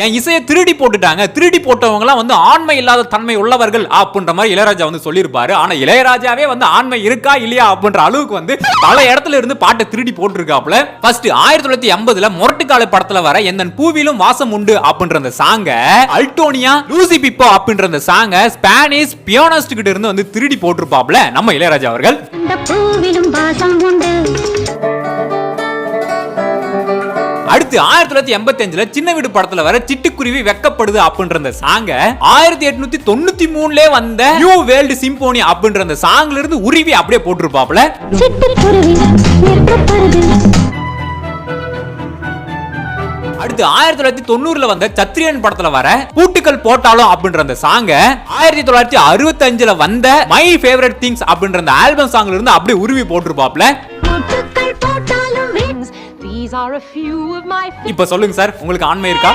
என் இசையை திருடி போட்டுட்டாங்க, திருடி போட்டவங்க எல்லாம் வந்து ஆண்மை இல்லாத தன்மை உள்ளவர்கள் அப்படின்ற மாதிரி இளையராஜா வந்து சொல்லியிருப்பாரு. ஆனா இளையராஜாவே வந்து ஆண்மை இருக்கா இல்லையா அப்படின்ற அளவுக்கு வந்து பல இடத்துல இருந்து பாட்டை திருடி போட்டிருக்காப்ல. ஃபர்ஸ்ட் 1980ல முரட்டுக்கால படத்துல வர எந்தன் பூவிலும் வாசம் உண்டு அப்படின்ற அந்த சாங்க அல்டோனியா லூசி பிப்போ அப்படின்ற அந்த சாங்க ஸ்பானிஷ் பியானிஸ்ட் கிட்ட இருந்து வந்து திருடி போட்டிருப்பாப்ல நம்ம இளையராஜா அவர்கள். அடுத்து 1985ல சின்ன வீடு படத்துல வர சிட்டுக்குருவி வெக்கப்படுது அப்படின்ற அந்த சாங்க 1893ல வந்த நியூ வேர்ல்ட் சிம்போனி அப்படின்ற அந்த சாங்ல இருந்து உருவி அப்படியே போட்டுருப்பாப்ல. அடுத்து 1990ல வந்த சத்ரியன் படத்துல வர பூட்டுக்கள் போட்டாலும் அப்படின்ற அந்த சாங்க 1965ல வந்த மை ஃபேவரட் திங்ஸ் அப்படின்ற அந்த ஆல்பம் சாங்ல இருந்து அப்படியே உருவி போட்டுருப்பாப்ல. இப்ப சொல்லுங்க சார், உங்களுக்கு ஆண்மை இருக்கா?